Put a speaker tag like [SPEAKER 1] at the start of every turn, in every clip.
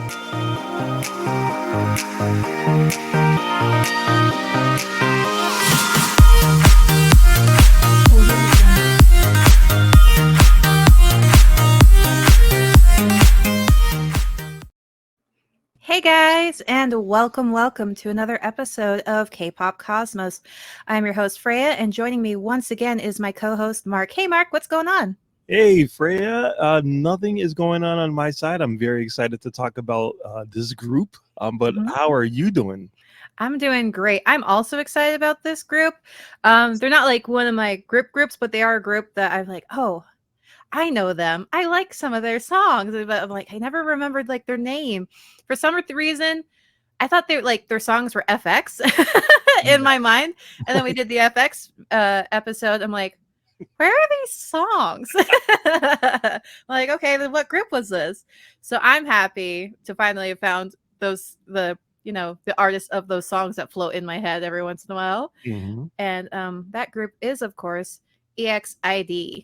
[SPEAKER 1] Hey guys, and welcome to another episode of K-Pop Cosmos. I'm your host Freyja, and joining me once again is my co-host Mark. Hey Mark, what's going on?
[SPEAKER 2] Hey Freyja, nothing is going on my side. I'm very excited to talk about this group, but how are you doing?
[SPEAKER 1] I'm doing great. I'm also excited about this group. They're not like one of my groups, but they are a group that I'm like, oh, I know them. I like some of their songs, but I'm like, I never remembered like their name. For some reason, I thought they like their songs were FX in my mind. And then we did the FX episode. I'm like, where are these songs? Like, okay, then what group was this? So I'm happy to finally have found the artists of those songs that float in my head every once in a while.
[SPEAKER 2] Mm-hmm.
[SPEAKER 1] And that group is, of course, EXID.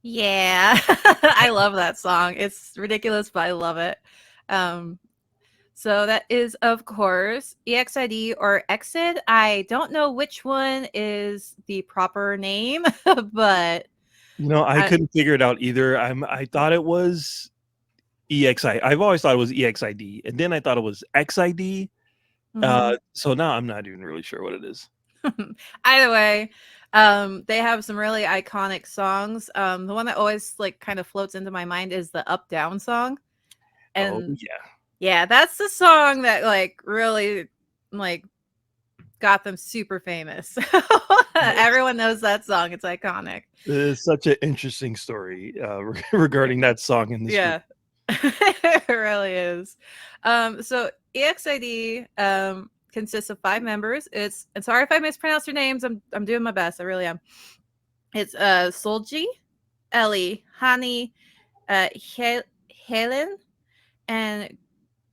[SPEAKER 1] Yeah, I love that song. It's ridiculous, but I love it. So that is, of course, EXID or EXID. I don't know which one is the proper name, but
[SPEAKER 2] I couldn't figure it out either. I thought it was EXI. I've always thought it was EXID, and then I thought it was XID. So now I'm not even really sure what it is.
[SPEAKER 1] Either way, they have some really iconic songs. The one that always like kind of floats into my mind is the Up Down song. And yeah, that's the song that like really like got them super famous. Everyone knows that song. It's iconic.
[SPEAKER 2] It's such an interesting story regarding that song in this group.
[SPEAKER 1] It really is. So EXID consists of 5 members. And sorry if I mispronounce their names. I'm doing my best. I really am. It's Solji, Ellie, Hani, Helen, and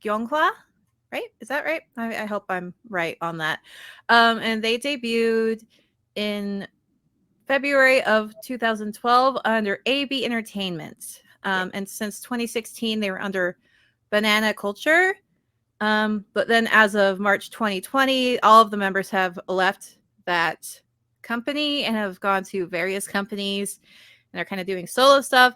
[SPEAKER 1] Gyeonghwa. Right? Is that right? I hope I'm right on that. And they debuted in February of 2012 under AB Entertainment. And since 2016, they were under Banana Culture. But then as of March 2020, all of the members have left that company and have gone to various companies, and they're kind of doing solo stuff.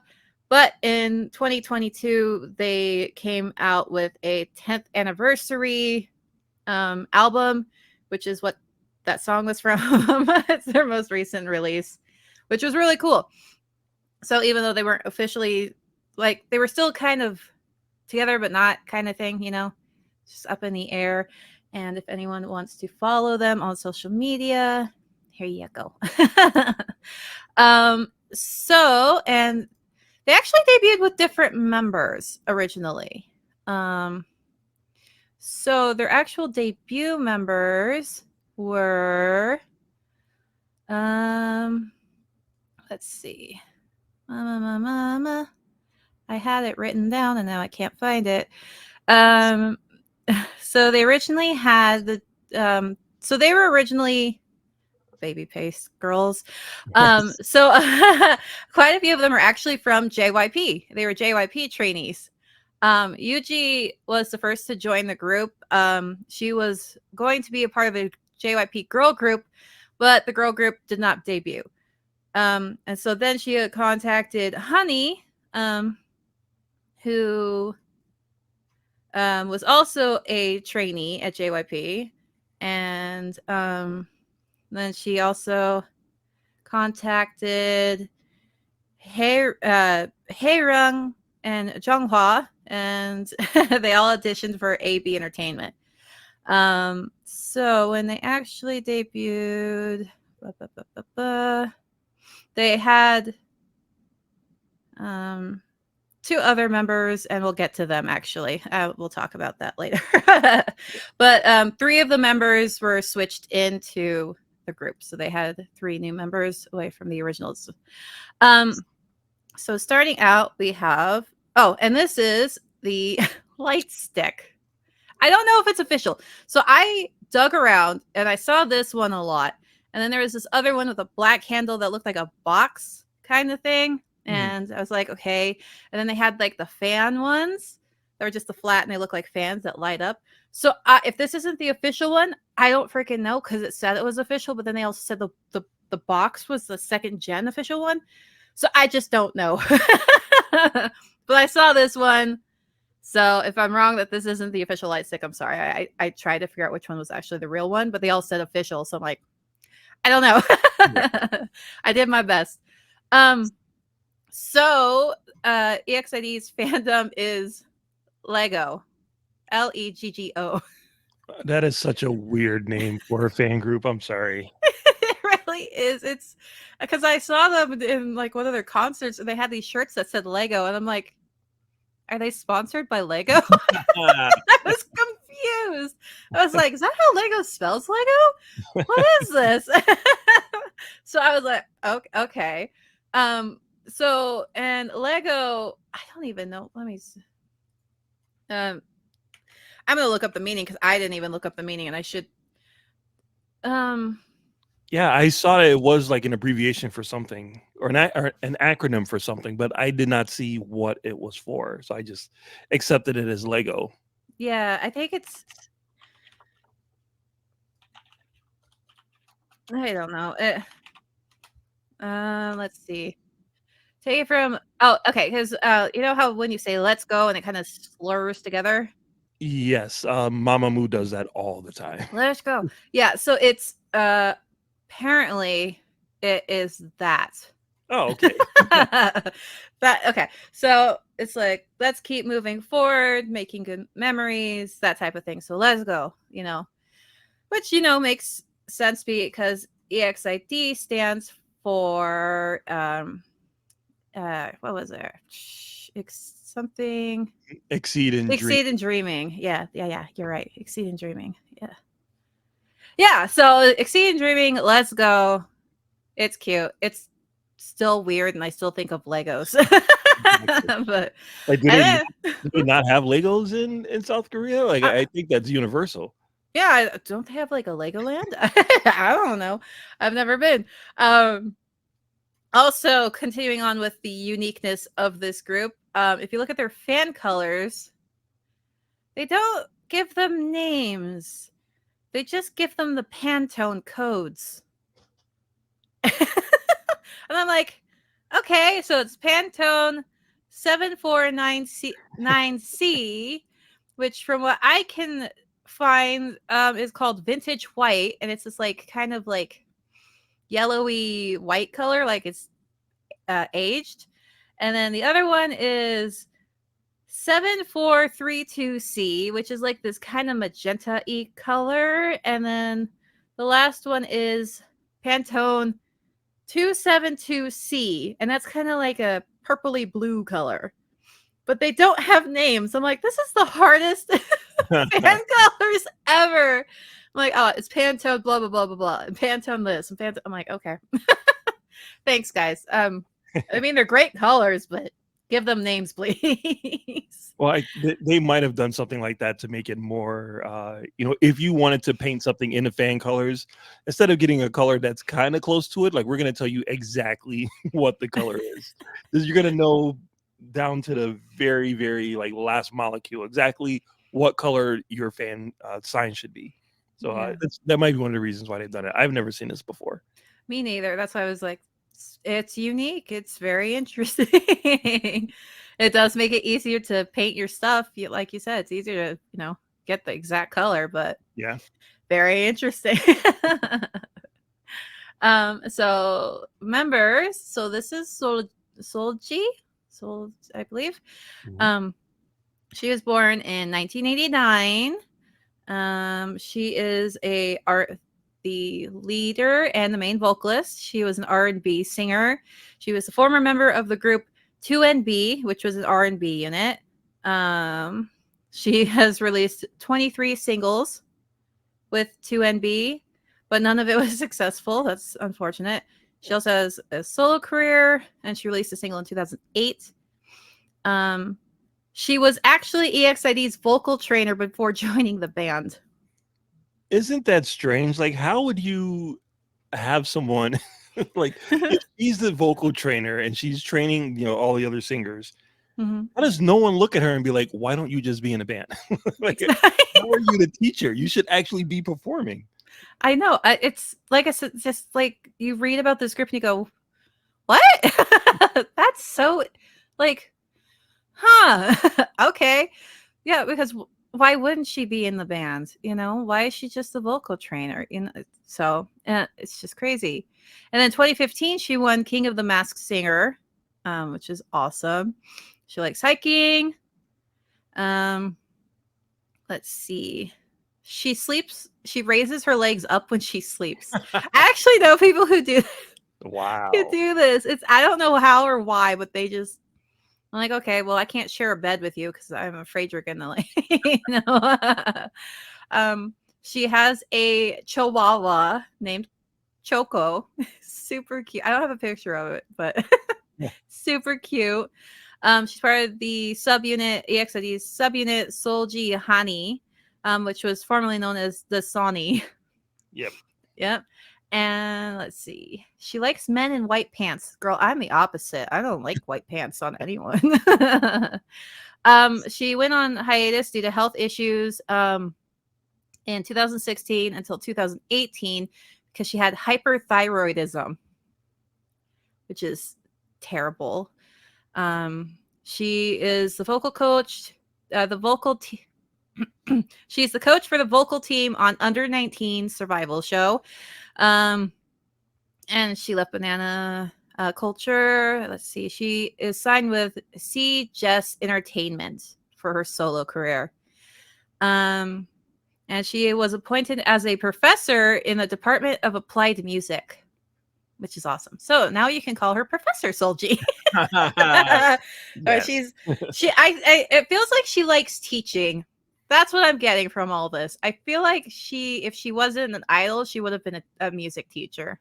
[SPEAKER 1] But in 2022, they came out with a 10th anniversary album, which is what that song was from. It's their most recent release, which was really cool. So even though they weren't officially, like, they were still kind of together, but not kind of thing, just up in the air. And if anyone wants to follow them on social media, here you go. And they actually debuted with different members originally. So their actual debut members were, let's see. Mama. I had it written down and now I can't find it. So they originally had so they were originally baby paste girls. So quite a few of them are actually from JYP. They were JYP trainees. Yuji was the first to join the group. She was going to be a part of a JYP girl group, but the girl group did not debut. And so then she contacted Honey, who was also a trainee at JYP. And then she also contacted Haerung and Jeonghwa, and they all auditioned for AB Entertainment. So when they actually debuted, they had two other members, and we'll get to them actually. We'll talk about that later. But three of the members were switched into the group, so they had three new members away from the originals. So starting out, we have and this is the light stick. I don't know if it's official. So I dug around and I saw this one a lot. And then there was this other one with a black handle that looked like a box kind of thing. And I was like, okay. And then they had like the fan ones that were just the flat and they look like fans that light up. So if this isn't the official one, I don't freaking know because it said it was official. But then they also said the box was the second gen official one. So I just don't know. But I saw this one. So if I'm wrong that this isn't the official light stick, I'm sorry. I tried to figure out which one was actually the real one, but they all said official. So I'm like, I don't know. Yeah. I did my best. So EXID's fandom is Lego. Leggo.
[SPEAKER 2] That is such a weird name for a fan group. I'm sorry.
[SPEAKER 1] It really is. It's because I saw them in like one of their concerts and they had these shirts that said Lego, and I'm like, are they sponsored by Lego? I was confused. I was like, is that how Lego spells Lego? What is this? So I was like, okay. So, and Lego, I don't even know. Let me see. I'm going to look up the meaning because I didn't even look up the meaning, and I should.
[SPEAKER 2] Yeah, I saw it was like an abbreviation for something or an acronym for something, but I did not see what it was for. So I just accepted it as Lego.
[SPEAKER 1] Yeah, I think it's. I don't know. Let's see. Take it from. Oh, okay. Because you know how when you say "let's go" and it kind of slurs together.
[SPEAKER 2] Yes, Mamamoo does that all the time.
[SPEAKER 1] Let's go. Yeah, so it's apparently it is that.
[SPEAKER 2] Oh, okay.
[SPEAKER 1] Okay. So it's like, let's keep moving forward, making good memories, that type of thing. So let's go, which, makes sense because EXID stands for, what was there? Something.
[SPEAKER 2] Exceed and
[SPEAKER 1] Dreaming. Yeah. You're right. Exceed and Dreaming. Yeah. So Exceed and Dreaming. Let's go. It's cute. It's still weird, and I still think of Legos. But
[SPEAKER 2] like, do they not have Legos in South Korea? Like, I think that's universal.
[SPEAKER 1] Yeah. Don't they have like a Legoland? I don't know. I've never been. Also, continuing on with the uniqueness of this group, if you look at their fan colors, they don't give them names. They just give them the Pantone codes. And I'm like, okay, so it's Pantone 749C, which from what I can find is called Vintage White, and it's this like kind of like yellowy white color, like it's aged. And then the other one is 7432C, which is like this kind of magenta-y color. And then the last one is Pantone 272C, and that's kind of like a purpley blue color. But they don't have names. I'm like, this is the hardest fan colors ever. I'm like, oh, it's Pantone, blah, blah, blah, blah, blah. And Pantone this. And Pantone. I'm like, okay. Thanks, guys. I mean, they're great colors, but give them names, please.
[SPEAKER 2] Well, they might have done something like that to make it more, if you wanted to paint something in the fan colors, instead of getting a color that's kind of close to it, like we're going to tell you exactly what the color is. Because you're going to know down to the very, very like last molecule exactly what color your fan sign should be. So that might be one of the reasons why they've done it. I've never seen this before.
[SPEAKER 1] Me neither. That's why I was like, it's unique. It's very interesting. It does make it easier to paint your stuff. Like you said, it's easier to, get the exact color, but
[SPEAKER 2] yeah,
[SPEAKER 1] very interesting. So members, so this is Solji, I believe. Mm-hmm. She was born in 1989. She is the leader and the main vocalist. She was an R&B singer. She was a former member of the group 2NB, which was an R&B unit. She has released 23 singles with 2NB, but none of it was successful. That's unfortunate. She also has a solo career, and she released a single in 2008. She was actually EXID's vocal trainer before joining the band.
[SPEAKER 2] Isn't that strange? Like, how would you have someone like if she's the vocal trainer and she's training, you know, all the other singers?
[SPEAKER 1] Mm-hmm.
[SPEAKER 2] How does no one look at her and be like, why don't you just be in a band? Like,
[SPEAKER 1] Exactly.
[SPEAKER 2] how are you the teacher? You should actually be performing.
[SPEAKER 1] I know. It's like I said, just like you read about the script and you go, what? That's so like, huh? Okay. Yeah, because why wouldn't she be in the band? You know, why is she just a vocal trainer? You know, so it's just crazy. And then 2015, she won King of the Masked Singer, which is awesome. She likes hiking. Let's see. She sleeps. She raises her legs up when she sleeps. I actually know people who do
[SPEAKER 2] Wow.
[SPEAKER 1] this. I don't know how or why, but they just. I'm like, okay, well, I can't share a bed with you because I'm afraid you're gonna like, you know. She has a Chihuahua named Choco. Super cute. I don't have a picture of it, but super cute. She's part of the subunit, EXID's subunit Solji Hani, which was formerly known as the Sani.
[SPEAKER 2] Yep.
[SPEAKER 1] Yep. And let's see. She likes men in white pants. Girl, I'm the opposite. I don't like white pants on anyone. She went on hiatus due to health issues in 2016 until 2018 because she had hyperthyroidism, which is terrible. She is the vocal coach, she's the coach for the vocal team on Under 19 Survival Show. And she left Banana Culture. Let's see. She is signed with C Jess Entertainment for her solo career. And she was appointed as a professor in the Department of Applied Music, which is awesome. So now you can call her Professor Solji.
[SPEAKER 2] Yes.
[SPEAKER 1] It feels like she likes teaching. That's what I'm getting from all this. I feel like if she wasn't an idol, she would have been a music teacher.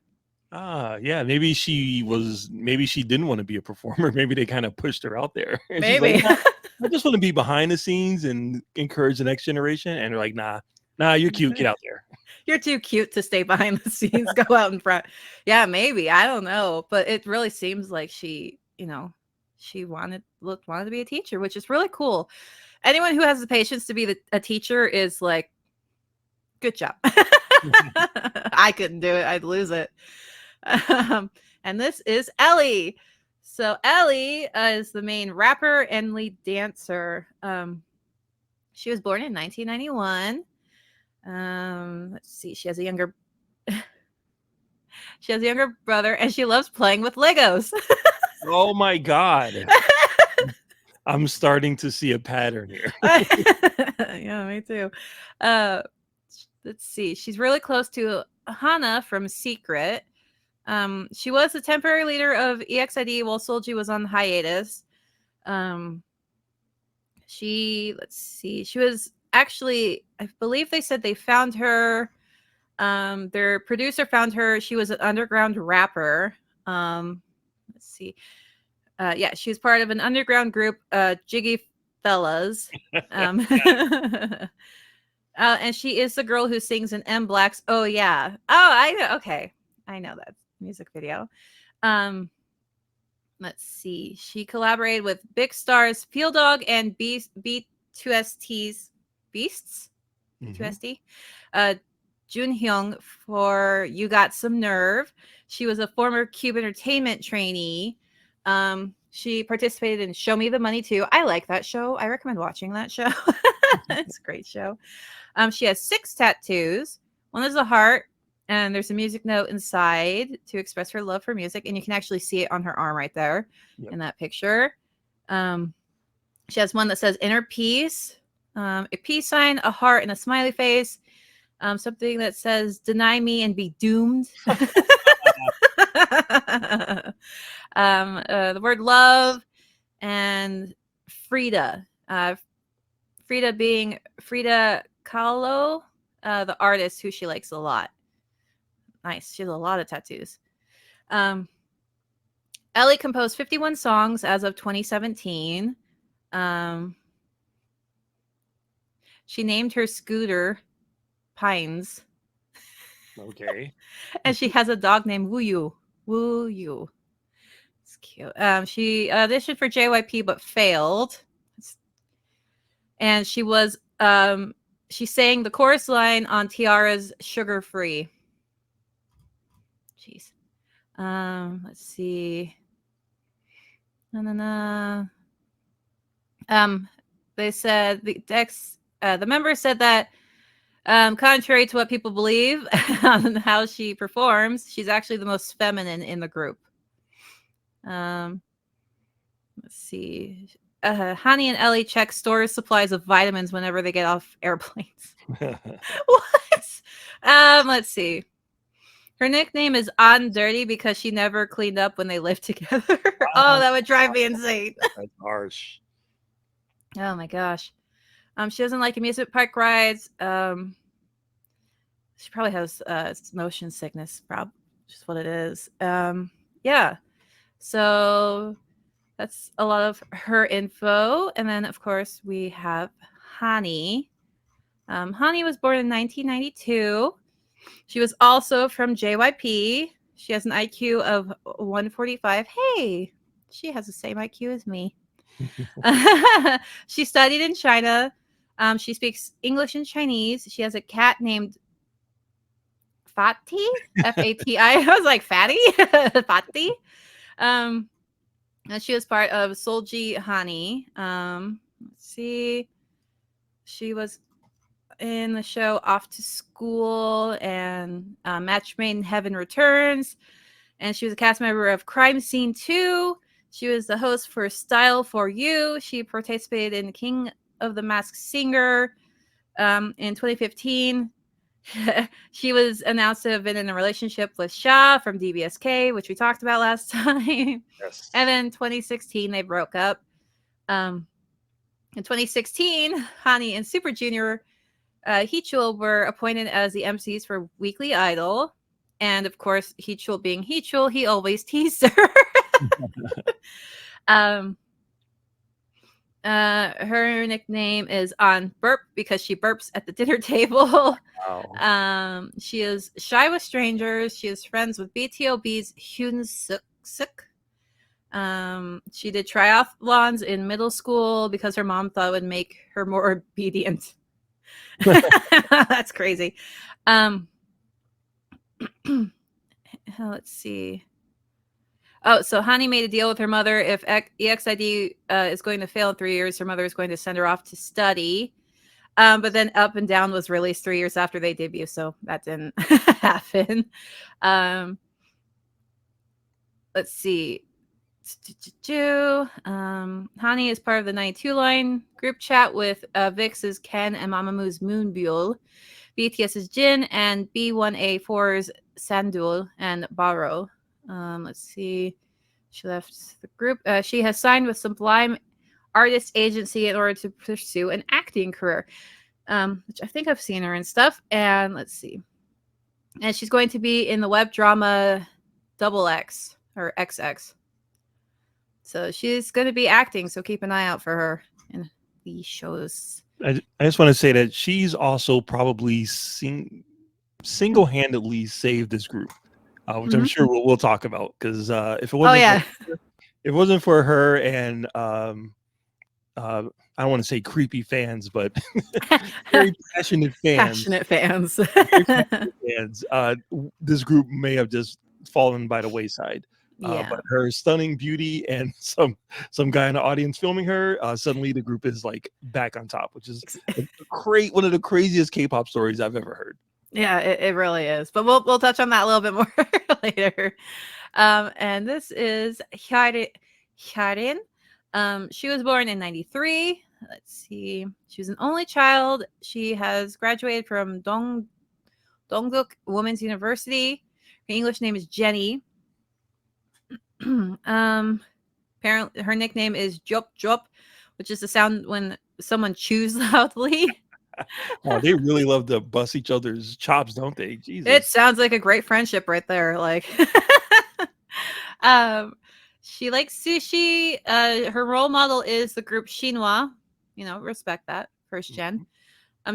[SPEAKER 2] Yeah, maybe she didn't want to be a performer. Maybe they kind of pushed her out there. And
[SPEAKER 1] Maybe.
[SPEAKER 2] she's like, I just want to be behind the scenes and encourage the next generation. And they're like, nah, you're cute. Get out there.
[SPEAKER 1] You're too cute to stay behind the scenes. Go out in front. Yeah, maybe. I don't know. But it really seems like she, you know, she wanted to be a teacher, which is really cool. Anyone who has the patience to be a teacher is like, good job. I couldn't do it. I'd lose it. And this is Ellie. So Ellie is the main rapper and lead dancer. She was born in 1991. Let's see. She has a younger brother, and she loves playing with Legos.
[SPEAKER 2] Oh my God. I'm starting to see a pattern here.
[SPEAKER 1] Yeah, me too. Let's see. She's really close to Hana from Secret. She was the temporary leader of EXID while Solji was on hiatus. She was actually, I believe they said they found her. Their producer found her. She was an underground rapper. Let's see. Yeah, she was part of an underground group, Jiggy Fellas. And she is the girl who sings in M Black's Oh Yeah. Oh, I know. Okay. I know that music video. Let's see. She collaborated with big stars Field Dog and B2ST's Beasts.
[SPEAKER 2] Mm-hmm.
[SPEAKER 1] 2ST. Jun Hyung for You Got Some Nerve. She was a former Cube Entertainment trainee. She participated in Show Me the Money too. I like that show. I recommend watching that show. It's a great show. She has 6 tattoos. One is a heart, and there's a music note inside to express her love for music, and you can actually see it on her arm right there in that picture. She has one that says Inner Peace, a peace sign, a heart, and a smiley face. Something that says Deny Me and Be Doomed. The word love, and Freyja. Freyja being Freyja Kahlo, the artist who she likes a lot. Nice. She has a lot of tattoos. Ellie composed 51 songs as of 2017. She named her scooter Pines.
[SPEAKER 2] Okay.
[SPEAKER 1] And she has a dog named Woo Yu. It's cute. She auditioned for JYP but failed. And she was she sang the chorus line on Tiara's Sugar Free. Jeez. Let's see. They said the members said that contrary to what people believe on how she performs, she's actually the most feminine in the group. Let's see. Hani and Ellie check stores supplies of vitamins whenever they get off airplanes. What? Let's see. Her nickname is On Dirty because she never cleaned up when they lived together. Oh, that would drive me insane.
[SPEAKER 2] That's harsh.
[SPEAKER 1] Oh my gosh. She doesn't like amusement park rides. She probably has motion sickness, just what it is. Yeah. So that's a lot of her info. And then, of course, we have Hani. Hani was born in 1992. She was also from JYP. She has an IQ of 145. Hey, she has the same IQ as me. She studied in China. She speaks English and Chinese. She has a cat named Fati, Fati. I was like Fatty, Fati. And she was part of Solji Hani. Let's see. She was in the show Off to School and Match Made in Heaven Returns. And she was a cast member of Crime Scene 2. She was the host for Style for You. She participated in King of the Masked Singer in 2015. She was announced to have been in a relationship with Sha from DBSK, which we talked about last time.
[SPEAKER 2] Yes.
[SPEAKER 1] And then 2016, they broke up. In 2016, Hani and Super Junior Heechul were appointed as the MCs for Weekly Idol. And of course, Heechul being Heechul, he always teased her. Her nickname is On Burp because she burps at the dinner table.
[SPEAKER 2] Wow.
[SPEAKER 1] She is shy with strangers. She is friends with BTOB's Hyun Suk. She did triathlons in middle school because her mom thought it would make her more obedient. That's crazy. Let's see. Oh, so Hani made a deal with her mother. If EXID is going to fail in 3 years, her mother is going to send her off to study. But then Up and Down was released 3 years after they debut, so that didn't happen. Let's see. Hani is part of the 92 line group chat with Vix's Ken and Mamamoo Moonbyul, BTS's Jin, and B1A4's Sandul and Baro. Let's see. She left the group. She has signed with Sublime Artist Agency in order to pursue an acting career, which I think I've seen her in stuff. And let's see. And she's going to be in the web drama XX or XX. So she's going to be acting. So keep an eye out for her in these shows.
[SPEAKER 2] I just want to say that she's also probably single-handedly saved this group, which I'm sure we'll talk about, because if it wasn't if it wasn't for her and I don't want to say creepy fans, but very passionate fans, this group may have just fallen by the wayside. But her stunning beauty and some guy in the audience filming her, suddenly the group is like back on top, which is one of the craziest K-pop stories I've ever heard.
[SPEAKER 1] Yeah, it really is. But we'll touch on that a little bit more later. And this is Hyarin. She was born in 93. Let's see. She was an only child. She has graduated from Dongduk Women's University. Her English name is Jenny. Apparently, her nickname is Jop Jop, which is the sound when someone chews loudly.
[SPEAKER 2] Oh, they really love to bust each other's chops, don't they?
[SPEAKER 1] It
[SPEAKER 2] Jesus.
[SPEAKER 1] sounds like a great friendship right there. Like, she likes sushi. Her role model is the group Chinois. You know, respect that. First gen.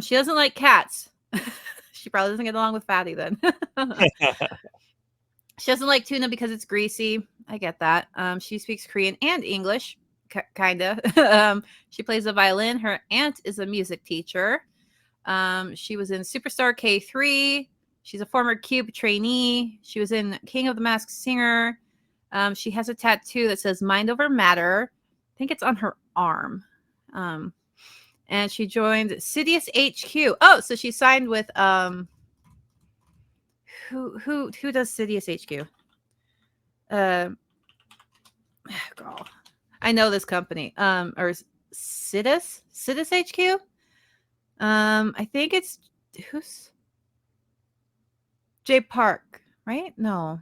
[SPEAKER 1] She doesn't like cats. She probably doesn't get along with Fatty then. She doesn't like tuna because it's greasy. I get that. She speaks Korean and English, kinda. She plays the violin. Her aunt is a music teacher. She was in Superstar K3. She's a former Cube trainee. She was in King of the Masked Singer. She has a tattoo that says "Mind Over Matter." I think it's on her arm. And she joined Sidious HQ. Oh, so she signed with who does Sidious HQ? Girl, I know this company. Or Sidious HQ. I think it's who's J Park, right? No.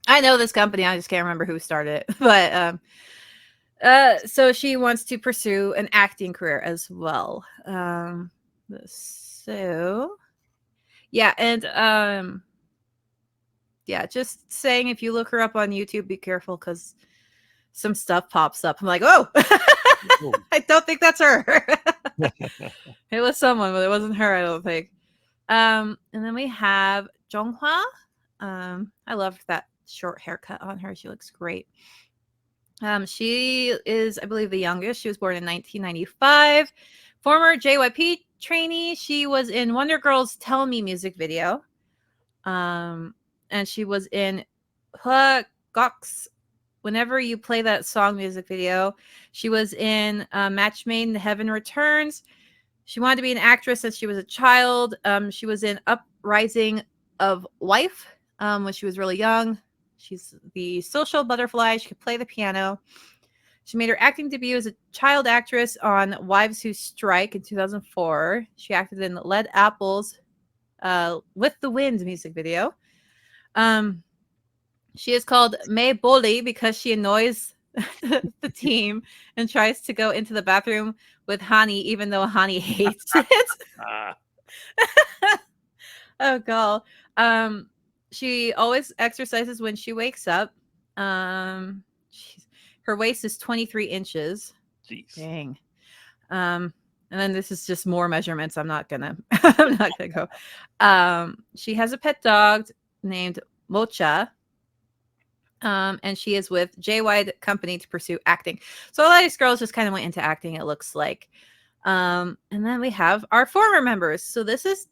[SPEAKER 1] I know this company. I just can't remember who started it. But so she wants to pursue an acting career as well. So yeah, and yeah, just saying if you look her up on YouTube, be careful because some stuff pops up. I'm like, oh, I don't think that's her. It was someone, but it wasn't her, I don't think. And then we have Zhonghua. I love that short haircut on her. She looks great. She is, I believe, the youngest. She was born in 1995. Former JYP trainee. She was in Wonder Girl's Tell Me music video. And she was in Gox. Whenever you play that song music video, she was in Match Made in Heaven Returns. She wanted to be an actress since she was a child. She was in Uprising of Wife when she was really young. She's the social butterfly. She could play the piano. She made her acting debut as a child actress on Wives Who Strike in 2004. She acted in Led Apple's With the Wind music video. She is called May Boli because she annoys the team and tries to go into the bathroom with Hani, even though Hani hates it. Oh, God. She always exercises when she wakes up. Her waist is 23 inches.
[SPEAKER 2] Jeez.
[SPEAKER 1] Dang. And then this is just more measurements. I'm not gonna go. She has a pet dog named Mocha. And she is with JY Company to pursue acting. So a lot of these girls just kind of went into acting, it looks like. And then we have our former members. So this is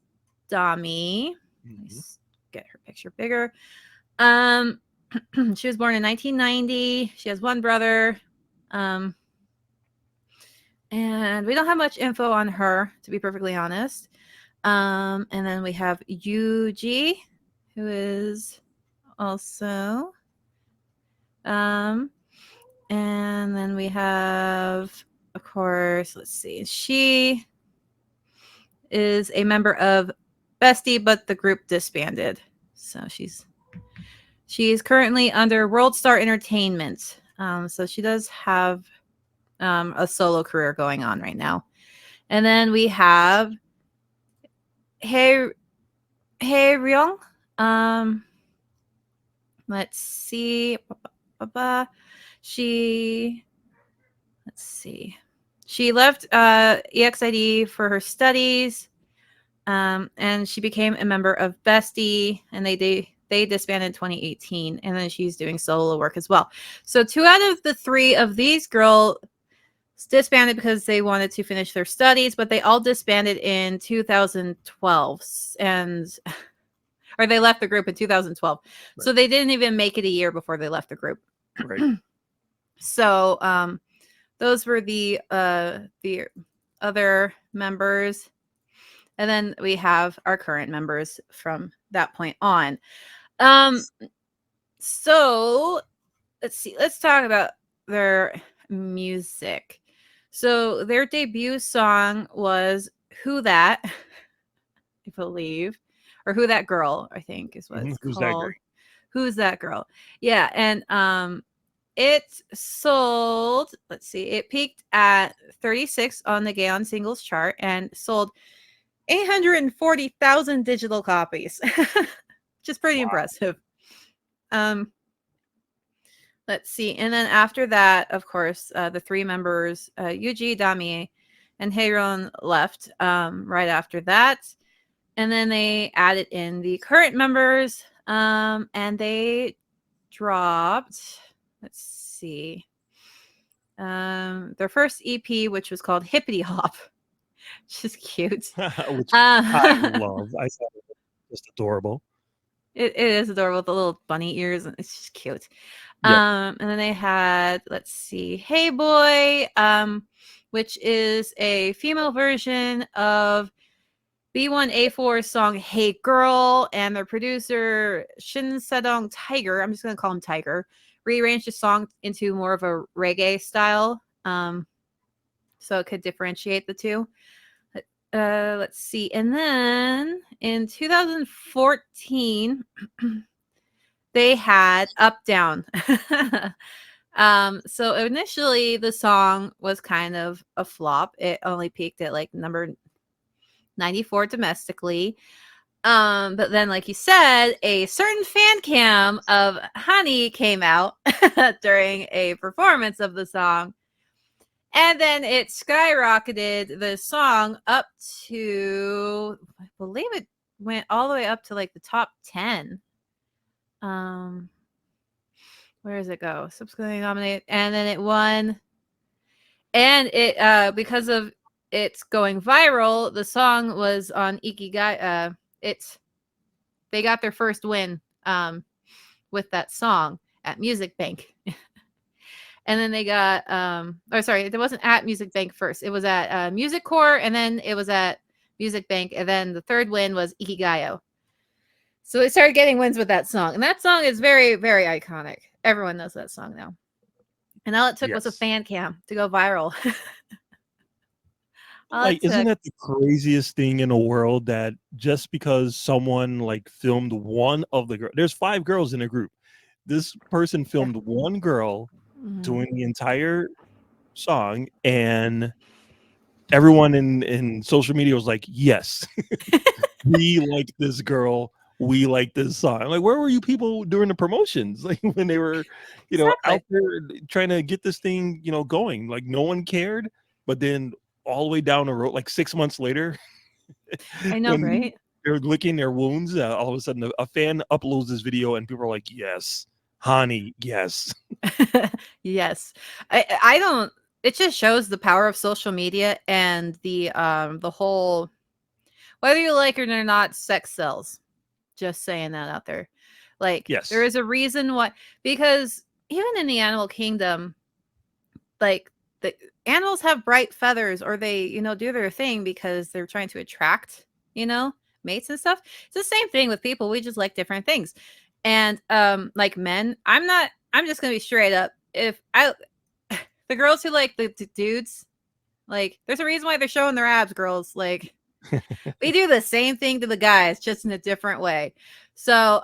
[SPEAKER 1] Dami. Let's get her picture bigger. She was born in 1990. She has one brother. And we don't have much info on her, to be perfectly honest. And then we have Yuji, who is also... and then we have, of course, let's see. She is a member of Bestie, but the group disbanded. So she's currently under World Star Entertainment. So she does have a solo career going on right now. And then we have Hey Ryong. Let's see. She left EXID for her studies, and she became a member of Bestie, and they disbanded in 2018, and then she's doing solo work as well. So 2 out of the 3 of these girls disbanded because they wanted to finish their studies, but they all disbanded in 2012, or they left the group in 2012. Right. So they didn't even make it a year before they left the group.
[SPEAKER 2] Right.
[SPEAKER 1] So those were the other members, and then we have our current members from that point on. So let's see. Let's talk about their music. So their debut song was "Who That," I believe, or "Who That Girl," I think is what it's
[SPEAKER 2] Who's
[SPEAKER 1] called. Who's that girl? Yeah, and it sold, let's see, it peaked at 36 on the Gaon singles chart and sold 840,000 digital copies, which is pretty impressive. Let's see. And then after that, of course, the three members, Yuji, Dami, and Heiron left right after that. And then they added in the current members, and they dropped, let's see, their first EP, which was called Hippity Hop, which is cute.
[SPEAKER 2] Which I love. I thought it was just adorable.
[SPEAKER 1] It is adorable with the little bunny ears, and it's just cute.
[SPEAKER 2] Yep.
[SPEAKER 1] And then they had, let's see, Hey Boy, which is a female version of B1A4's song Hey Girl, and their producer Shin Sedong Tiger, I'm just going to call him Tiger, rearranged the song into more of a reggae style, so it could differentiate the two. Let's see. And then in 2014, they had Up Down. So initially the song was kind of a flop. It only peaked at like number 94 domestically. But then, like you said, a certain fan cam of Honey came out during a performance of the song. And then it skyrocketed the song up to, I believe it went all the way up to like the top 10. Where does it go? Subsequently nominated. And then it won. And it, because of it's going viral, the song was on Ikigai. They got their first win with that song at Music Bank. And then they got, it wasn't at Music Bank first. It was at Music Core, and then it was at Music Bank, and then the third win was Ikigayo. So they started getting wins with that song. And that song is very, very iconic. Everyone knows that song now. And all it took was a fan cam to go viral.
[SPEAKER 2] Like, isn't that the craziest thing in the world, that just because someone like filmed one of the girls, there's 5 girls in a group. This person filmed one girl doing the entire song, and everyone in social media was like, yes, we like this girl, we like this song. Like, where were you people during the promotions, like when they were out there trying to get this thing going? Like, no one cared. But then all the way down the road, like 6 months later,
[SPEAKER 1] I know, right?
[SPEAKER 2] They're licking their wounds, all of a sudden a fan uploads this video and people are like, yes, Honey, yes.
[SPEAKER 1] Yes. I don't, it just shows the power of social media and the whole, whether you like it or not, sex sells. Just saying that out there. Like,
[SPEAKER 2] yes,
[SPEAKER 1] there is a reason why, because even in the animal kingdom, like, the animals have bright feathers, or they, do their thing because they're trying to attract, mates and stuff. It's the same thing with people. We just like different things. And like men, I'm just gonna be straight up. If the girls who like the dudes, like, there's a reason why they're showing their abs, girls. Like, we do the same thing to the guys, just in a different way. So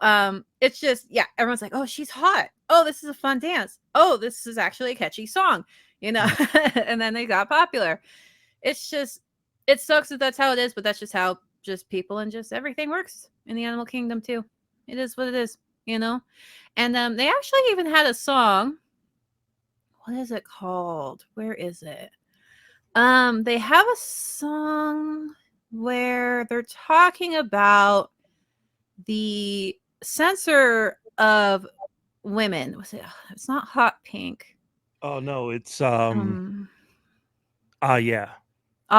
[SPEAKER 1] it's just, yeah, everyone's like, oh, she's hot. Oh, this is a fun dance. Oh, this is actually a catchy song, and then they got popular. It's just, it sucks that that's how it is, but that's just how just people and just everything works in the animal kingdom too. It is what it is, and they actually even had a song. What is it called? Where is it? They have a song where they're talking about the censor of women. Was it? It's not Hot Pink.
[SPEAKER 2] Oh no, it's
[SPEAKER 1] yeah.
[SPEAKER 2] Oh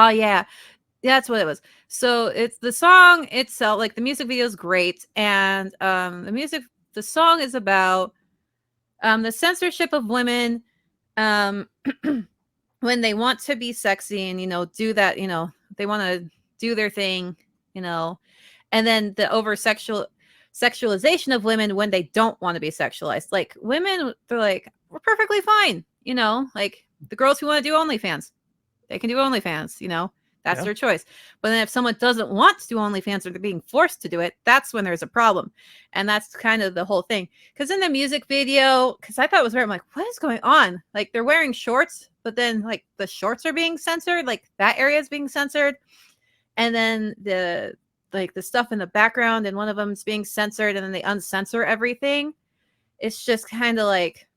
[SPEAKER 1] yeah. That's what it was. So it's the song itself, like the music video is great, and the song is about the censorship of women when they want to be sexy and do that, they want to do their thing, and then the over sexualization of women when they don't want to be sexualized. Like, women, they're like, we're perfectly fine, like the girls who want to do OnlyFans, they can do OnlyFans, That's their choice. But then if someone doesn't want to do OnlyFans or they're being forced to do it, that's when there's a problem. And that's kind of the whole thing. Because in the music video, because I thought it was weird, I'm like, what is going on? Like they're wearing shorts, but then like the shorts are being censored, like that area is being censored. And then the stuff in the background and one of them is being censored, and then they uncensor everything. It's just kind of like,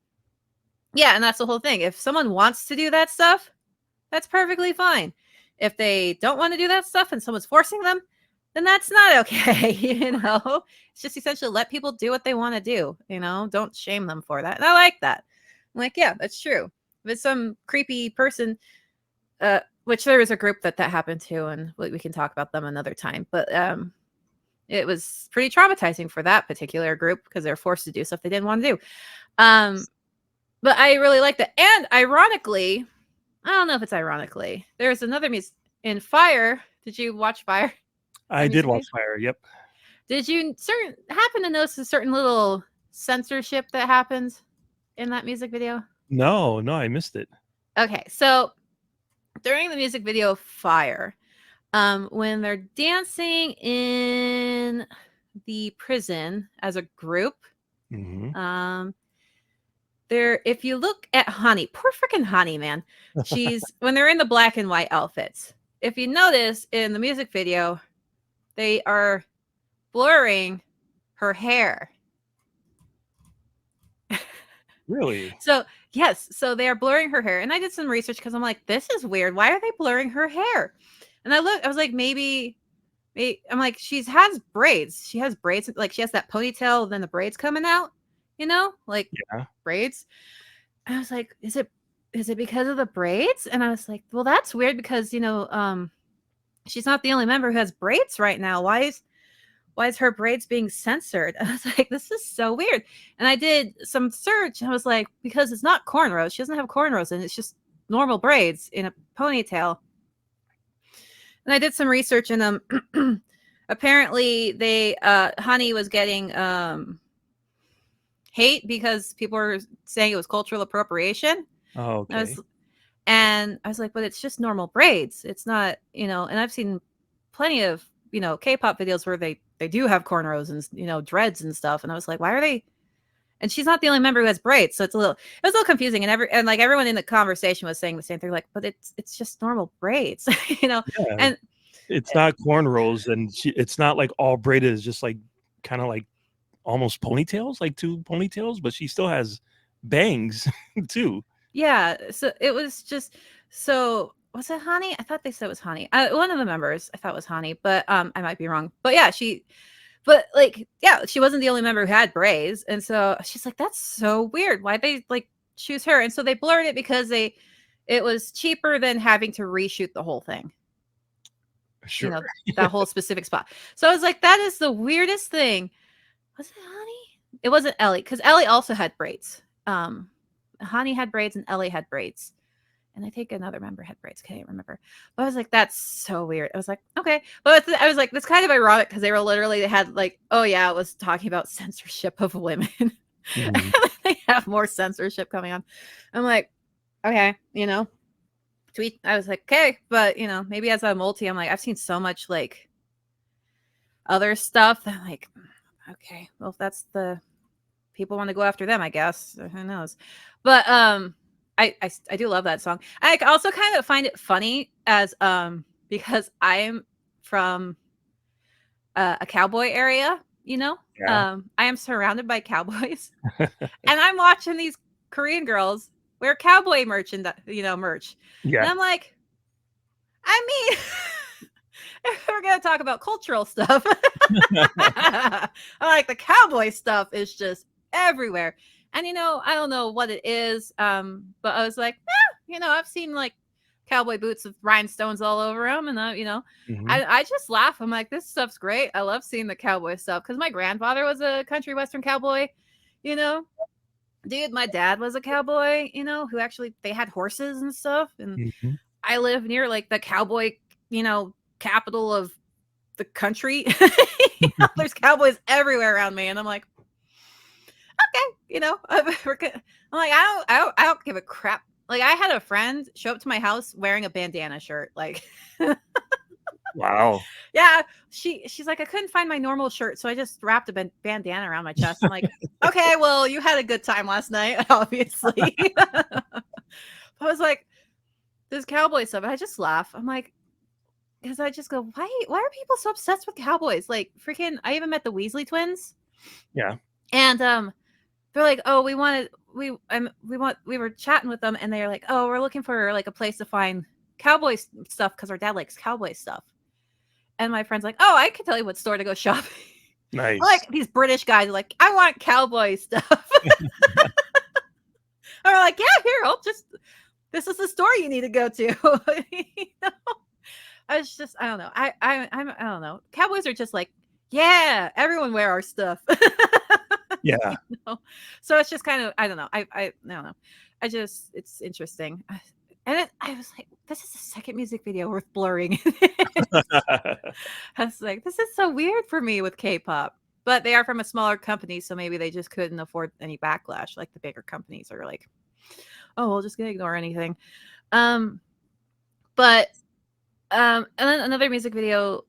[SPEAKER 1] yeah, and that's the whole thing. If someone wants to do that stuff, that's perfectly fine. If they don't want to do that stuff and someone's forcing them, then that's not okay. It's just essentially let people do what they want to do. Don't shame them for that. And I like that. I'm like, yeah, that's true. If it's some creepy person, which there was a group that happened to, and we can talk about them another time. But it was pretty traumatizing for that particular group because they're forced to do stuff they didn't want to do. But I really liked it. And ironically, I don't know if it's ironically, there's another in Fire. Did you watch Fire?
[SPEAKER 2] I did watch Fire. Yep.
[SPEAKER 1] Did you happen to notice a certain little censorship that happens in that music video?
[SPEAKER 2] No, I missed it.
[SPEAKER 1] Okay, so during the music video Fire, when they're dancing in the prison as a group, if you look at Honey, poor freaking Honey, man. When they're in the black and white outfits, if you notice in the music video, they are blurring her hair.
[SPEAKER 2] Really?
[SPEAKER 1] So yes, so they are blurring her hair. And I did some research because I'm like, this is weird. Why are they blurring her hair? And I was like, maybe I'm like, she has braids. She has braids, like she has that ponytail, then the braids coming out. Braids. And I was like, is it because of the braids? And I was like, well, that's weird because she's not the only member who has braids right now. Why is her braids being censored? I was like, this is so weird. And I did some search and I was like, because it's not cornrows. She doesn't have cornrows and it's just normal braids in a ponytail. And I did some research and apparently Honey was getting hate because people were saying it was cultural appropriation.
[SPEAKER 2] Oh, okay.
[SPEAKER 1] And I was like, but it's just normal braids. It's not, and I've seen plenty of, K-pop videos where they do have cornrows and, dreads and stuff. And I was like, why are they? And she's not the only member who has braids. So it was a little confusing. And everyone in the conversation was saying the same thing. Like, but it's just normal braids,
[SPEAKER 2] Yeah.
[SPEAKER 1] And
[SPEAKER 2] it's not cornrows and it's not like all braided. It's just like kind of like almost ponytails, like two ponytails, but she still has bangs too.
[SPEAKER 1] Yeah, so it was just was it Honey? I thought they said it was Honey. One of the members I thought was Honey, but I might be wrong. But yeah, she wasn't the only member who had braids, and so she's like, that's so weird. Why'd they choose her? And so they blurred it because it was cheaper than having to reshoot the whole thing.
[SPEAKER 2] Sure.
[SPEAKER 1] That whole specific spot. So I was like, that is the weirdest thing. Was it Honey? It wasn't Ellie, because Ellie also had braids. Honey had braids and Ellie had braids. And I think another member had braids. Can't remember. But I was like, that's so weird. I was like, okay. But I was like, that's kind of ironic because they had like, oh yeah, it was talking about censorship of women. They have more censorship coming on. I'm like, okay, tweet. I was like, okay, but maybe as a multi, I'm like, I've seen so much like other stuff that I'm like, okay, well, if that's the people want to go after them, I guess. Who knows? But I do love that song. I also kind of find it funny as because I'm from a cowboy area,
[SPEAKER 2] Yeah.
[SPEAKER 1] I am surrounded by cowboys, and I'm watching these Korean girls wear cowboy merch. Yeah. And I'm like, I mean, if we're gonna talk about cultural stuff, I like the cowboy stuff is just everywhere. And I don't know what it is, but I was like, I've seen like cowboy boots with rhinestones all over them, and I just laugh. I'm like, this stuff's great. I love seeing the cowboy stuff because my grandfather was a country western cowboy. Dude, my dad was a cowboy. Who actually they had horses and stuff, and I live near like the cowboy, capital of the country. There's cowboys everywhere around me, and I'm like, okay, I'm like, I don't give a crap. Like, I had a friend show up to my house wearing a bandana shirt. Like,
[SPEAKER 2] Wow.
[SPEAKER 1] Yeah, she's like, I couldn't find my normal shirt, so I just wrapped a bandana around my chest. I'm like, okay, well, you had a good time last night, obviously. I was like, this cowboy stuff. I just laugh. I'm like, because I just go, why are people so obsessed with cowboys? Like, freaking, I even met the Weasley twins.
[SPEAKER 2] Yeah.
[SPEAKER 1] And they're like, oh, we were chatting with them, and they're like, oh, we're looking for like a place to find cowboy stuff because our dad likes cowboy stuff. And my friend's like, oh, I can tell you what store to go shopping.
[SPEAKER 2] Nice.
[SPEAKER 1] Like these British guys are like, I want cowboy stuff. And we're like, yeah, here, this is the store you need to go to. You know? I was just, I don't know. I don't know. Cowboys are just like, yeah, everyone wear our stuff.
[SPEAKER 2] Yeah.
[SPEAKER 1] You know? So it's just kind of, I don't know. I don't know. It's interesting. And I was like, this is the second music video worth blurring. I was like, this is so weird for me with K-pop. But they are from a smaller company, so maybe they just couldn't afford any backlash. Like the bigger companies are like, oh, we'll just gonna ignore anything. But and then another music video.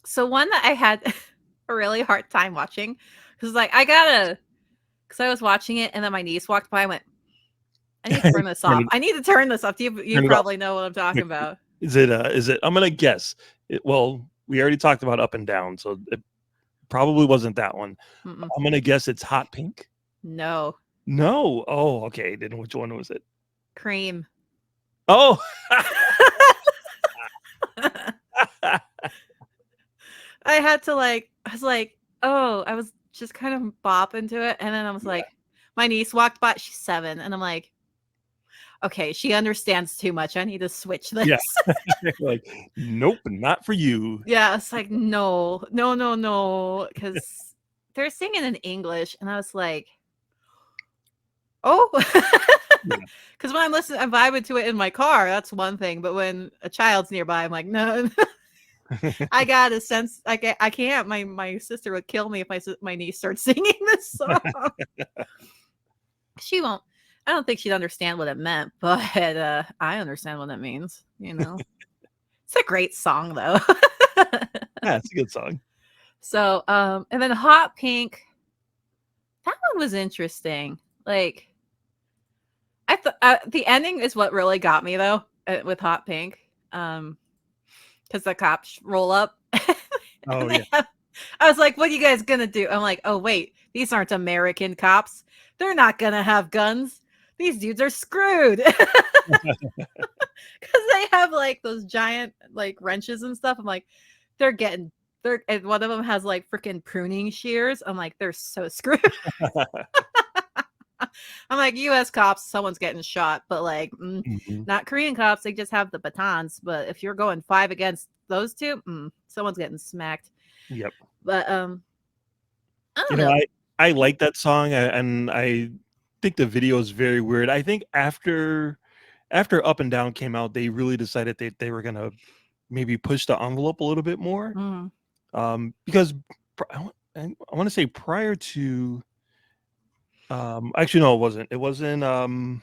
[SPEAKER 1] So one that I had a really hard time watching because like because I was watching it and then my niece walked by. I went, I need to turn this off. I need to turn this off. You probably know what I'm talking about.
[SPEAKER 2] Is it? I'm gonna guess. Well, we already talked about Up and Down, so it probably wasn't that one.
[SPEAKER 1] Mm-mm.
[SPEAKER 2] I'm gonna guess it's Hot Pink.
[SPEAKER 1] No.
[SPEAKER 2] No. Oh, okay. Then which one was it?
[SPEAKER 1] Cream.
[SPEAKER 2] Oh.
[SPEAKER 1] I had to I was like, oh, I was just kind of bopping to it, and then I was like, my niece walked by. She's 7, and I'm like, okay, she understands too much. I need to switch this.
[SPEAKER 2] Yeah. Like, nope, not for you.
[SPEAKER 1] Yeah, it's like, no, because they're singing in English, and I was like, oh, because when I'm vibing to it in my car, that's one thing, but when a child's nearby, I'm like, no. I got a sense. I can't. My sister would kill me if my niece starts singing this song. She won't. I don't think she'd understand what it meant, but I understand what it means. You know, it's a great song though.
[SPEAKER 2] Yeah, it's a good song.
[SPEAKER 1] So, and then Hot Pink. That one was interesting. Like, I thought the ending is what really got me though with Hot Pink. Because the cops roll up.
[SPEAKER 2] Oh yeah.
[SPEAKER 1] I was like, what are you guys gonna do? I'm like, oh wait, these aren't American cops. They're not gonna have guns. These dudes are screwed. Because they have like those giant like wrenches and stuff. I'm like, and one of them has like freaking pruning shears. I'm like, they're so screwed. I'm like, US cops, someone's getting shot, but like, not Korean cops. They just have the batons. But if you're going 5 against those two, someone's getting smacked.
[SPEAKER 2] Yep.
[SPEAKER 1] But I don't know.
[SPEAKER 2] I like that song, and I think the video is very weird. I think after Up and Down came out, they really decided that they were gonna maybe push the envelope a little bit more. Because I want to say prior to. Actually, no, it wasn't. It wasn't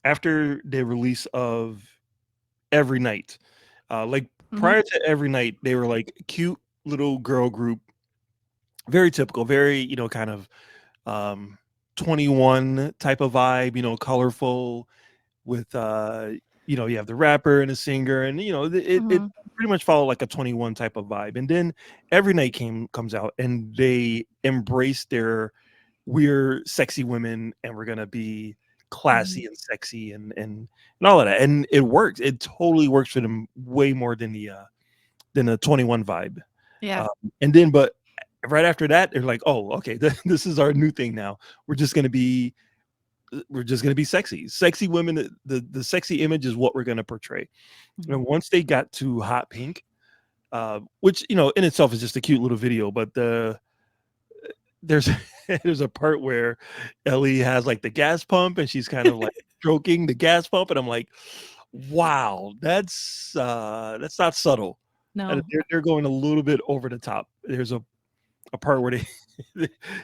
[SPEAKER 2] after the release of Every Night. Like prior to Every Night, they were like a cute little girl group, very typical, very kind of 21 type of vibe, colorful with you have the rapper and a singer, and it pretty much followed like a 21 type of vibe. And then Every Night comes out, and they embrace their we're sexy women, and we're gonna be classy and sexy and all of that, and it works. It totally works for them way more than the 21 vibe.
[SPEAKER 1] Yeah.
[SPEAKER 2] And then, but right after that, they're like, oh, okay, this is our new thing now. We're just gonna be sexy women. The sexy image is what we're gonna portray. And once they got to Hot Pink, which in itself is just a cute little video, but there's a part where Ellie has like the gas pump, and she's kind of like stroking the gas pump, and I'm like, wow, that's not subtle.
[SPEAKER 1] No,
[SPEAKER 2] they're going a little bit over the top. There's a part where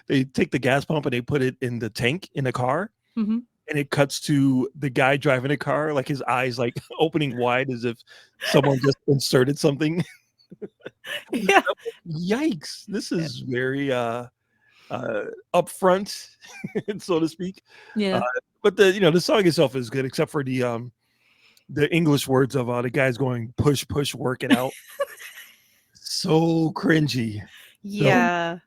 [SPEAKER 2] they take the gas pump and they put it in the tank in the car, and it cuts to the guy driving a car, like his eyes like opening wide as if someone just inserted something.
[SPEAKER 1] Yeah.
[SPEAKER 2] Yikes! This is very upfront, so to speak.
[SPEAKER 1] Yeah.
[SPEAKER 2] But the song itself is good, except for the English words of the guys going push push work it out. So cringy.
[SPEAKER 1] Yeah.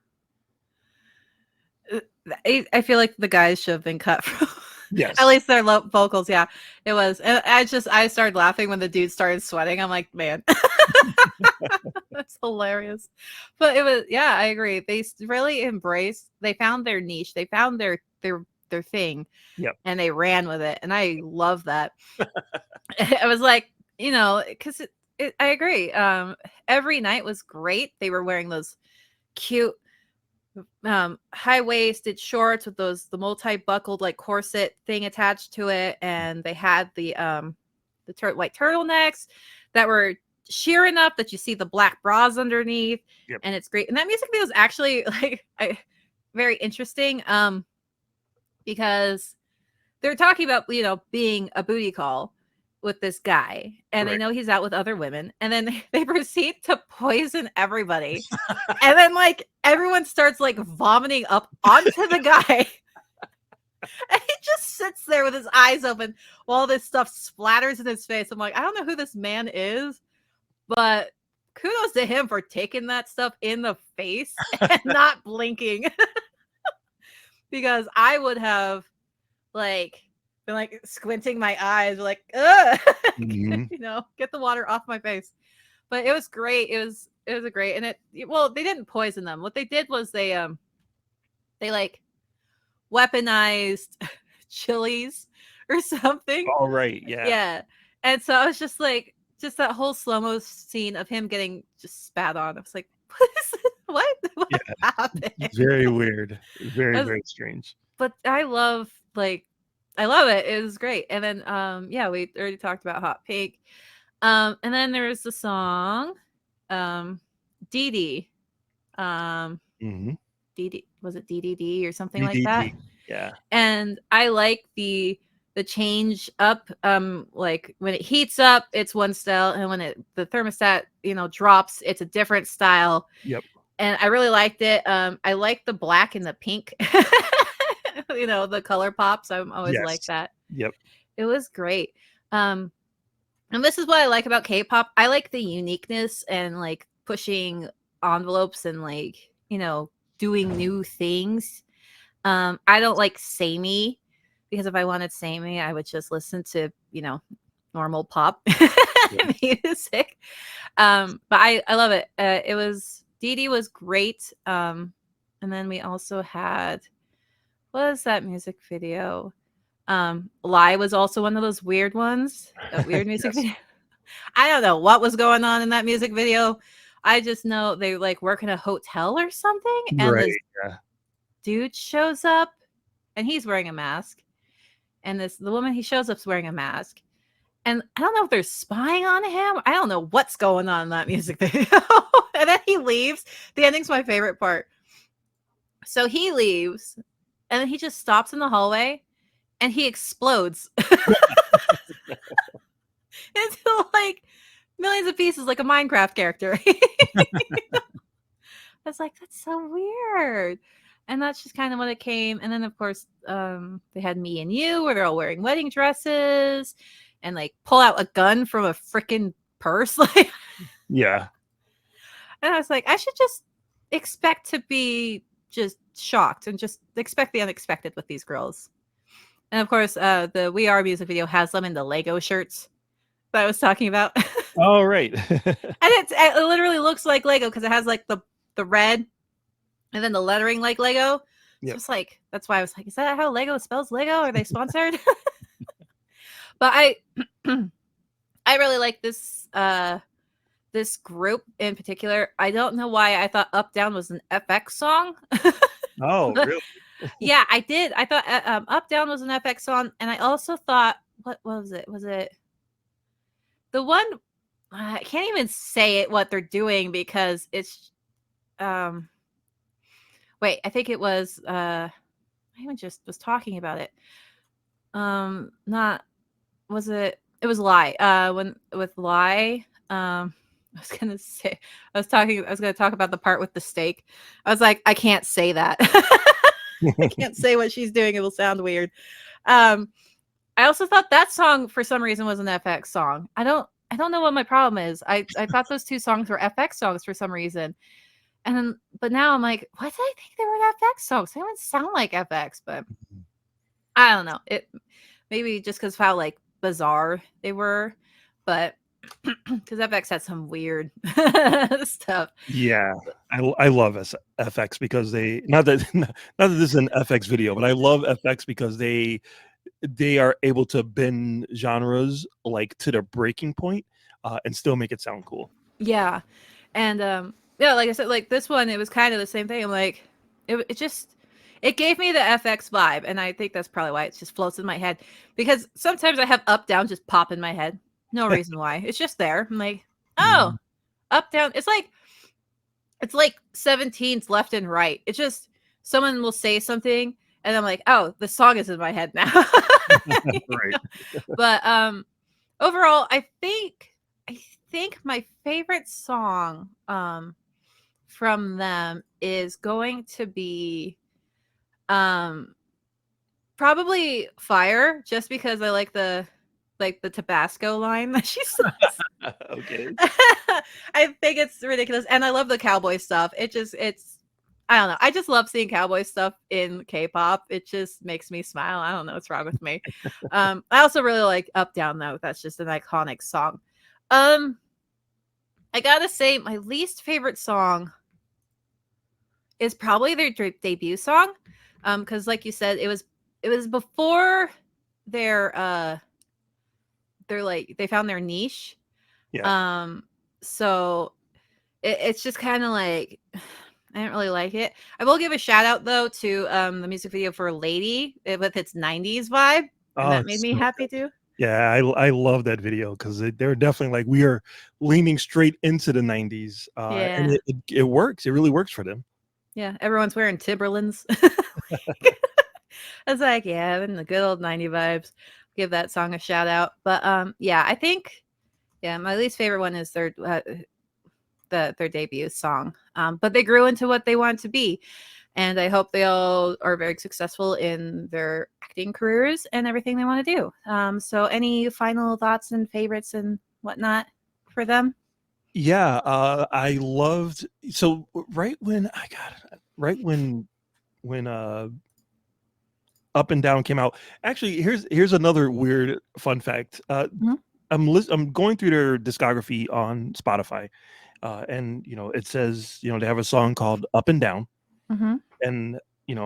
[SPEAKER 1] I feel like the guys should have been cut from
[SPEAKER 2] Yes.
[SPEAKER 1] at least their vocals. Yeah, it was. And I started laughing when the dude started sweating. I'm like, man, that's hilarious. But it was, yeah, I agree. They really embraced. They found their niche. They found their thing.
[SPEAKER 2] Yep.
[SPEAKER 1] And they ran with it, and I love that. I was like, because I agree. Every night was great. They were wearing those cute high-waisted shorts with the multi-buckled like corset thing attached to it, and they had the white turtlenecks that were sheer enough that you see the black bras underneath.
[SPEAKER 2] Yep.
[SPEAKER 1] And it's great. And that music video is actually like very interesting because they're talking about being a booty call with this guy, and they know he's out with other women, and then they proceed to poison everybody. And then like everyone starts like vomiting up onto the guy. And he just sits there with his eyes open while this stuff splatters in his face. I'm like, I don't know who this man is, but kudos to him for taking that stuff in the face and not blinking. Because I would have like been like squinting my eyes, like, ugh, get the water off my face. But it was great. It was a great, and they didn't poison them. What they did was they like weaponized chilies or something.
[SPEAKER 2] All right, yeah.
[SPEAKER 1] Yeah. And so I was just like, that whole slow-mo scene of him getting just spat on. I was like, what happened?
[SPEAKER 2] Very weird. Very strange.
[SPEAKER 1] But I love it. It was great. And then we already talked about Hot Pink. And then there's the song Dee Dee. Dee Dee, was it DDD or something like that?
[SPEAKER 2] Yeah.
[SPEAKER 1] And I like the change up, like when it heats up it's one style, and when the thermostat drops it's a different style.
[SPEAKER 2] Yep.
[SPEAKER 1] And I really liked it. I like the black and the pink. The color pops. I'm always like that.
[SPEAKER 2] Yep.
[SPEAKER 1] It was great. And this is what I like about K-pop. I like the uniqueness and like pushing envelopes and like doing new things. I don't like samey, because if I wanted samey I would just listen to normal pop music. But I love it. It was Dee Dee was great. And then we also had, what was that music video? Lie was also one of those weird ones. That weird music video. I don't know what was going on in that music video. I just know they like work in a hotel or something, and this dude shows up and he's wearing a mask, and the woman he shows up is wearing a mask, and I don't know if they're spying on him. I don't know what's going on in that music video. And then he leaves. The ending's my favorite part. So he leaves, and then he just stops in the hallway, and he explodes into like millions of pieces, like a Minecraft character. I was like, that's so weird. And that's just kind of what it came. And then of course they had Me and You, where they're all wearing wedding dresses and like pull out a gun from a freaking purse. Like,
[SPEAKER 2] yeah. And
[SPEAKER 1] I was like, I should just expect to be just shocked and just expect the unexpected with these girls. And of course the We Are music video has them in the Lego shirts that I was talking about.
[SPEAKER 2] Oh, right.
[SPEAKER 1] And it literally looks like Lego, because it has like the red and then the lettering like Lego. Yep. So it's like, that's why I was like, is that how Lego spells Lego? Are they sponsored? But I really like this this group in particular. I don't know why I thought Up Down was an FX song.
[SPEAKER 2] Oh, really?
[SPEAKER 1] Yeah, I did. I thought Up Down was an FX song, and I also thought, what was it? Was it the one? I can't even say it what they're doing, because it's wait, I think it was I even just was talking about it. Not was it? It was Lie. When with Lie. I was gonna say I was talking. I was gonna talk about the part with the steak. I was like, I can't say that. I can't say what she's doing. It will sound weird. Um, I also thought that song for some reason was an FX song. I don't know what my problem is. I thought those two songs were FX songs for some reason. And then but now I'm like, why did I think they were FX songs? They don't sound like FX, but I don't know. It maybe just because of how like bizarre they were, but because FX had some weird stuff.
[SPEAKER 2] Yeah, I love FX because they not that not that this is an FX video, but I love FX because they are able to bend genres like to their breaking point, and still make it sound cool.
[SPEAKER 1] Yeah. And yeah, like I said, like this one, it was kind of the same thing. I'm like, it just it gave me the FX vibe, and I think that's probably why it just floats in my head. Because sometimes I have up down just pop in my head, no reason why. It's just there. I'm like, oh,
[SPEAKER 2] Mhm.
[SPEAKER 1] up down. It's like 17s left and right. It's just someone will say something, and I'm like, oh, the song is in my head now. You
[SPEAKER 2] Right.
[SPEAKER 1] know? But overall, I think my favorite song from them is going to be um probably Fire, just because I like the Tabasco line that she says.
[SPEAKER 2] Okay.
[SPEAKER 1] I think it's ridiculous, and I love the cowboy stuff. It's I don't know. I just love seeing cowboy stuff in K-pop. It just makes me smile. I don't know what's wrong with me. I also really like Up Down though. That's just an iconic song. Um, I gotta say, my least favorite song is probably their debut song. Because like you said, it was before their they're like they found their niche.
[SPEAKER 2] Yeah.
[SPEAKER 1] Um, so it's just kind of like I didn't really like it. I will give a shout out though to the music video for Lady with its 90s vibe, and
[SPEAKER 2] Oh,
[SPEAKER 1] that made
[SPEAKER 2] it's
[SPEAKER 1] me
[SPEAKER 2] so
[SPEAKER 1] happy
[SPEAKER 2] good.
[SPEAKER 1] too.
[SPEAKER 2] Yeah, I love that video because they're definitely like we are leaning straight into the 90s, and
[SPEAKER 1] Yeah.
[SPEAKER 2] it works. It really works for them.
[SPEAKER 1] Yeah, everyone's wearing Timberlands. I was like, yeah, in the good old 90 vibes. Give that song a shout out. But yeah, I think yeah, my least favorite one is their debut song. But they grew into what they want to be. And I hope they all are very successful in their acting careers and everything they want to do. So any final thoughts and favorites and whatnot for them?
[SPEAKER 2] Yeah, I loved so right when I got right when Up and Down came out. Actually, here's another weird fun fact.
[SPEAKER 1] Mhm.
[SPEAKER 2] I'm going through their discography on Spotify, and it says they have a song called Up and Down,
[SPEAKER 1] Mhm.
[SPEAKER 2] and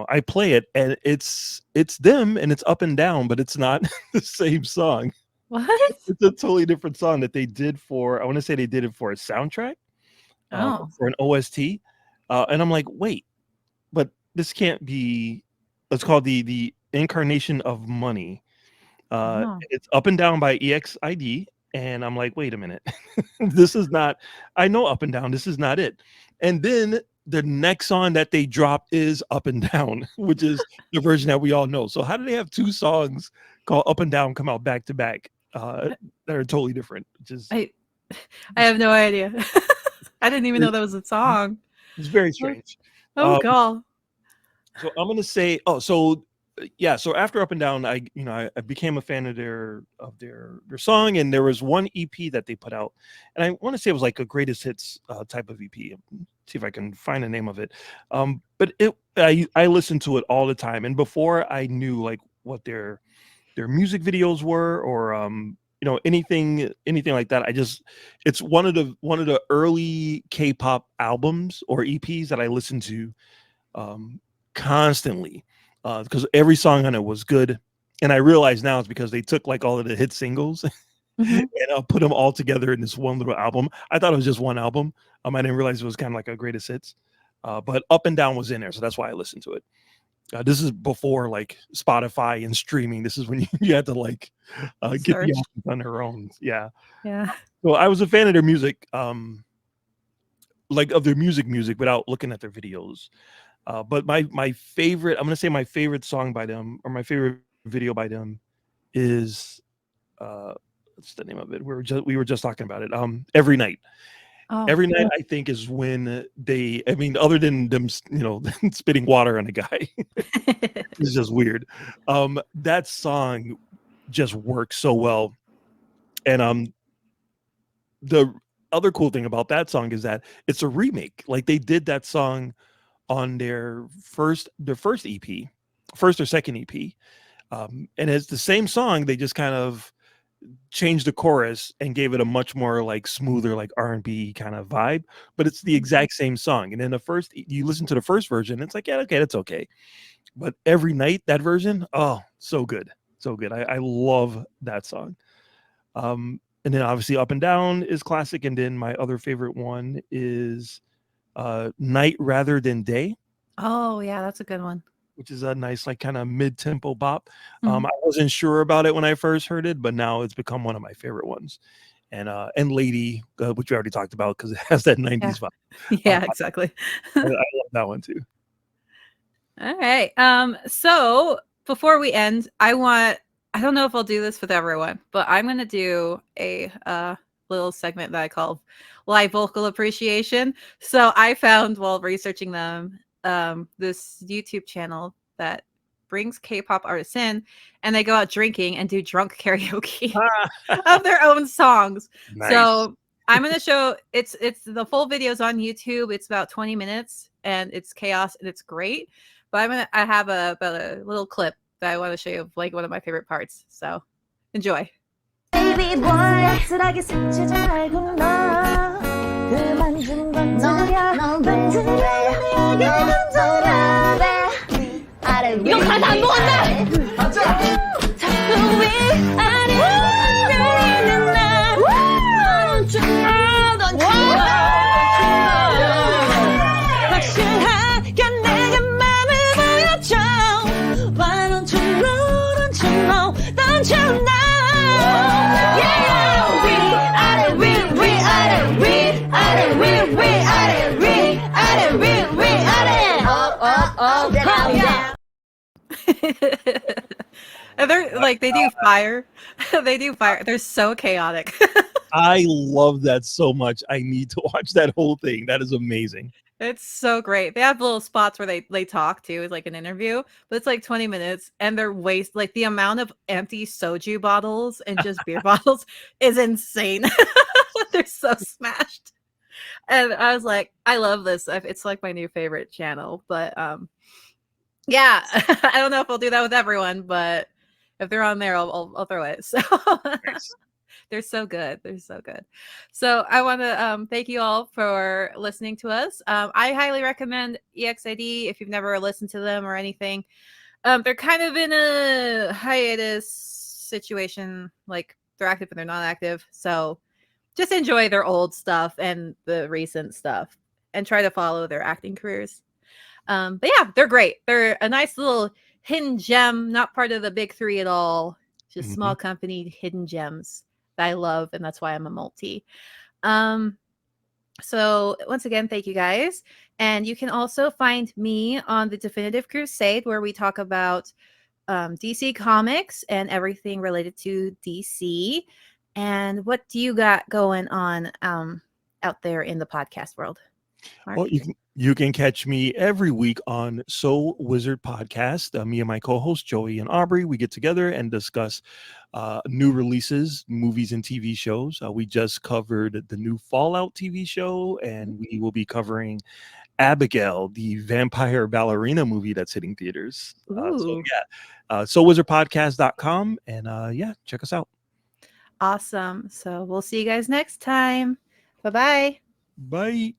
[SPEAKER 2] I play it, and it's them, and it's Up and Down, but it's not the same song.
[SPEAKER 1] What?
[SPEAKER 2] It's a totally different song that they did for. I want to say they did it for a soundtrack,
[SPEAKER 1] Oh.
[SPEAKER 2] for an OST, and I'm like, wait, but this can't be. It's called the Incarnation of Money.
[SPEAKER 1] Oh.
[SPEAKER 2] It's Up and Down by EXID, and I'm like, wait a minute, this is not. I know Up and Down. This is not it. And then the next song that they drop is Up and Down, which is the version that we all know. So how do they have two songs called Up and Down come out back to back that are totally different? Which is
[SPEAKER 1] I I have no idea. I didn't even know that was a song.
[SPEAKER 2] it's very
[SPEAKER 1] Oh,
[SPEAKER 2] strange.
[SPEAKER 1] oh
[SPEAKER 2] Um,
[SPEAKER 1] god.
[SPEAKER 2] so I'm gonna say, oh, so yeah, so after Up and Down, I became a fan of their song, and there was one EP that they put out, and I want to say it was like a greatest hits type of EP. See if I can find the name of it. But I listened to it all the time, and before I knew like what their music videos were or anything like that, it's one of the early K-pop albums or EPs that I listened to um, constantly because every song on it was good. And I realize now it's because they took like all of the hit singles
[SPEAKER 1] Mhm.
[SPEAKER 2] and put them all together in this one little album. I thought it was just one album. I didn't realize it was kind of like a greatest hits. But Up and Down was in there, so that's why I listened to it. This is before like Spotify and streaming. This is when you had to like get the
[SPEAKER 1] Search.
[SPEAKER 2] albums on their own. Yeah.
[SPEAKER 1] Yeah.
[SPEAKER 2] So I was a fan of their music, like of their music without looking at their videos. But my favorite, I'm gonna say my favorite song by them or my favorite video by them is what's the name of it? We were just talking about it. Every night.
[SPEAKER 1] Oh,
[SPEAKER 2] Every night, I think, is when they. I mean, other than them, spitting water on a guy, it's just weird. That song just works so well, and the other cool thing about that song is that it's a remake. Like they did that song on their first EP, first or second EP, and it's the same song. They just kind of changed the chorus and gave it a much more like smoother, like R&B kind of vibe, but it's the exact same song. And then you listen to the first version, it's like, yeah, okay, that's okay. But Every Night, that version, oh, so good. So good. I love that song. And then obviously Up and Down is classic. And then my other favorite one is Night Rather Than Day.
[SPEAKER 1] Oh, yeah, that's a good one.
[SPEAKER 2] Which is a nice, like, kind of mid-tempo bop. I wasn't sure about it when I first heard it, but now it's become one of my favorite ones. And Lady, which we already talked about because it has that 90s vibe.
[SPEAKER 1] Yeah, exactly.
[SPEAKER 2] I love that one too.
[SPEAKER 1] All right. So before we end, I don't know if I'll do this with everyone, but I'm going to do a little segment that I call live vocal appreciation. So I found while researching them, this YouTube channel that brings K-pop artists in, and they go out drinking and do drunk karaoke of their own songs.
[SPEAKER 2] Nice.
[SPEAKER 1] So I'm going to show it's the full video's on YouTube. It's about 20 minutes and it's chaos and it's great. But I have a little clip that I want to show you of like one of my favorite parts. So enjoy. Baby boy, 아슬하게 스치지 말고 너 그만 좀 건드려 건드려 이거 가사 안 보았나? 자꾸 위아래로 있는 날 확실하게 내게 맘을 보여줘 Why don't you know, don't you know, don't you know And they're like they do fire. They do fire. They're so chaotic.
[SPEAKER 2] I love that so much. I need to watch that whole thing. That is amazing.
[SPEAKER 1] It's so great. They have little spots where they talk too. It's like an interview, but it's like 20 minutes and they're like the amount of empty soju bottles and just beer bottles is insane. They're so smashed. And I was like, I love this. It's like my new favorite channel, but yeah, I don't know if I'll do that with everyone, but if they're on there, I'll throw it. So they're so good. They're so good. So I want to thank you all for listening to us. I highly recommend EXID if you've never listened to them or anything. They're kind of in a hiatus situation, like they're active and they're not active. So just enjoy their old stuff and the recent stuff and try to follow their acting careers. But yeah, they're great. They're a nice little hidden gem, not part of the big three at all. Just small company hidden gems that I love, and that's why I'm a multi. So once again, thank you guys. And you can also find me on the Definitive Crusade, where we talk about DC Comics and everything related to DC. And what do you got going on out there in the podcast world, Mark?
[SPEAKER 2] Well, you can catch me every week on So Wizard Podcast. Me and my co-hosts Joey and Aubrey, we get together and discuss new releases, movies, and TV shows. We just covered the new Fallout TV show, and we will be covering Abigail, the vampire ballerina movie that's hitting theaters. So SoWizardPodcast.com, and yeah, check us out.
[SPEAKER 1] Awesome. So we'll see you guys next time. Bye-bye.
[SPEAKER 2] Bye.